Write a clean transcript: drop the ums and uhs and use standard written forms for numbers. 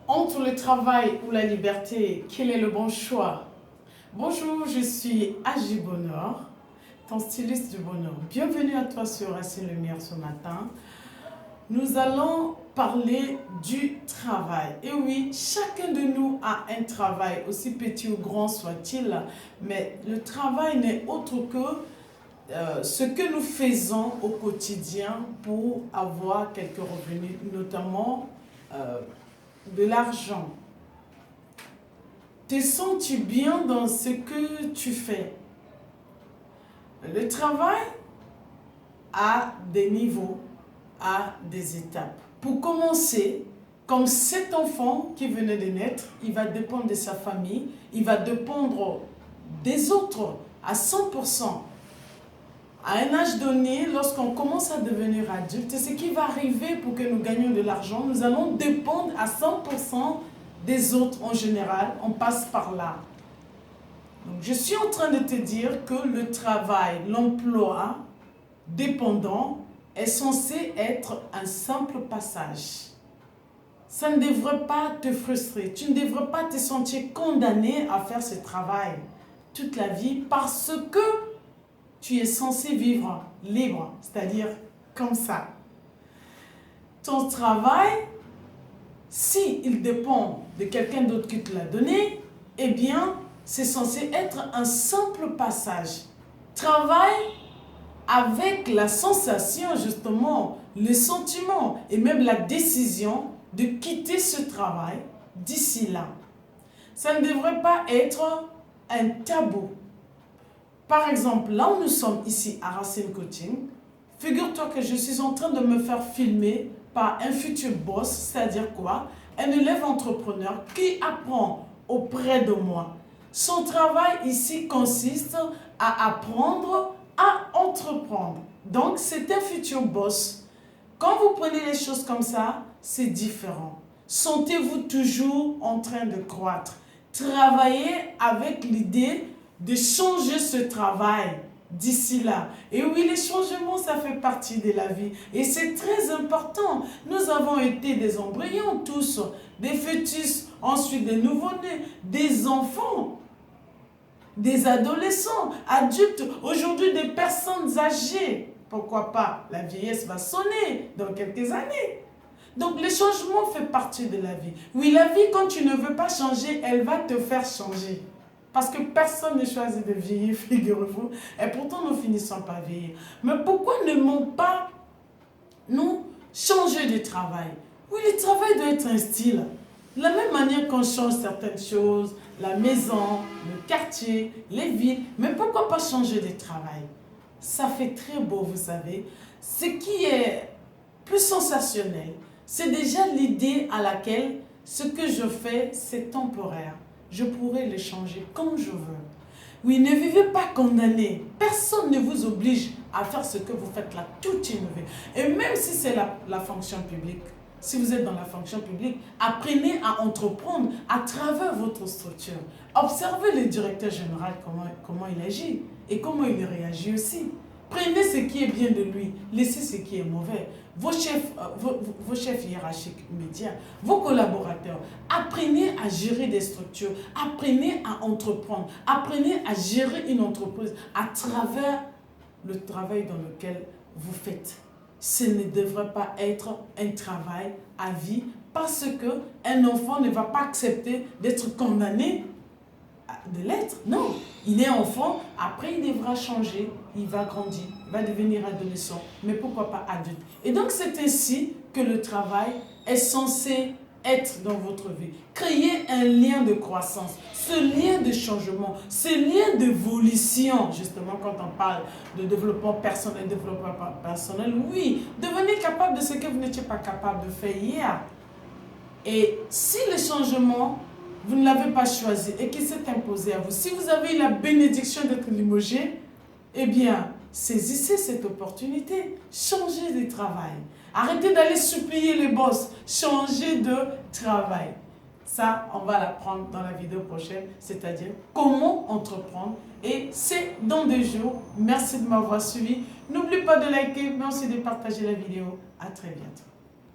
Entre le travail ou la liberté, quel est le bon choix? Bonjour, je suis Agi Bonheur, ton styliste du bonheur. Bienvenue à toi sur Racine Lumière ce matin. Nous allons parler du travail. Et oui, chacun de nous a un travail, aussi petit ou grand soit-il, mais le travail n'est autre que ce que nous faisons au quotidien pour avoir quelques revenus, notamment de l'argent. Te sens-tu bien dans ce que tu fais? Le travail a des niveaux, a des étapes. Pour commencer, comme cet enfant qui venait de naître, il va dépendre de sa famille, il va dépendre des autres à 100%. À un âge donné, lorsqu'on commence à devenir adulte, ce qui va arriver pour que nous gagnions de l'argent, nous allons dépendre à 100% des autres en général, on passe par là. Donc, je suis en train de te dire que le travail, l'emploi dépendant est censé être un simple passage. Ça ne devrait pas te frustrer, tu ne devrais pas te sentir condamné à faire ce travail toute la vie parce que tu es censé vivre libre, c'est-à-dire comme ça. Ton travail, s'il dépend de quelqu'un d'autre qui te l'a donné, eh bien, c'est censé être un simple passage. Travail avec la sensation, justement, le sentiment et même la décision de quitter ce travail d'ici là. Ça ne devrait pas être un tabou. Par exemple, là où nous sommes ici à Racine Coaching, figure-toi que je suis en train de me faire filmer par un futur boss, c'est-à-dire quoi? Un élève entrepreneur qui apprend auprès de moi. Son travail ici consiste à apprendre à entreprendre. Donc, c'est un futur boss. Quand vous prenez les choses comme ça, c'est différent. Sentez-vous toujours en train de croître. Travaillez avec l'idée de changer ce travail d'ici là. Et oui, les changements, ça fait partie de la vie. Et c'est très important. Nous avons été des embryons tous, des fœtus, ensuite des nouveau-nés, des enfants, des adolescents, adultes, aujourd'hui des personnes âgées. Pourquoi pas? La vieillesse va sonner dans quelques années. Donc, le changement fait partie de la vie. Oui, la vie, quand tu ne veux pas changer, elle va te faire changer. Parce que personne ne choisit de vieillir, figurez-vous. Et pourtant, nous finissons par vieillir. Mais pourquoi ne pas nous changer de travail? Oui, le travail doit être un style. De la même manière qu'on change certaines choses, la maison, le quartier, les villes, mais pourquoi pas changer de travail? Ça fait très beau, vous savez. Ce qui est plus sensationnel, c'est déjà l'idée à laquelle ce que je fais, c'est temporaire. Je pourrais le changer comme je veux. Oui, ne vivez pas condamné. Personne ne vous oblige à faire ce que vous faites là, tout innover. Et même si c'est la fonction publique, si vous êtes dans la fonction publique, apprenez à entreprendre à travers votre structure. Observez le directeur général, comment il agit et comment il réagit aussi. Prenez ce qui est bien de lui, laissez ce qui est mauvais. Vos chefs hiérarchiques immédiats, vos collaborateurs, apprenez à gérer des structures, apprenez à entreprendre, apprenez à gérer une entreprise à travers le travail dans lequel vous faites. Ce ne devrait pas être un travail à vie parce qu'un enfant ne va pas accepter d'être condamné de l'être. Non, il est enfant, après il devra changer, il va grandir, il va devenir adolescent, mais pourquoi pas adulte. Et donc c'est ainsi que le travail est censé être dans votre vie. Créer un lien de croissance, ce lien de changement, ce lien d'évolution, justement quand on parle de développement personnel, oui, devenez capable de ce que vous n'étiez pas capable de faire hier. Et si le changement, vous ne l'avez pas choisi et qu'il s'est imposé à vous, si vous avez eu la bénédiction d'être limogé, eh bien, saisissez cette opportunité, changez de travail. Arrêtez d'aller supplier les boss, changez de travail. Ça, on va l'apprendre dans la vidéo prochaine, c'est-à-dire comment entreprendre. Et c'est dans 2 jours. Merci de m'avoir suivi. N'oublie pas de liker, mais aussi de partager la vidéo. À très bientôt.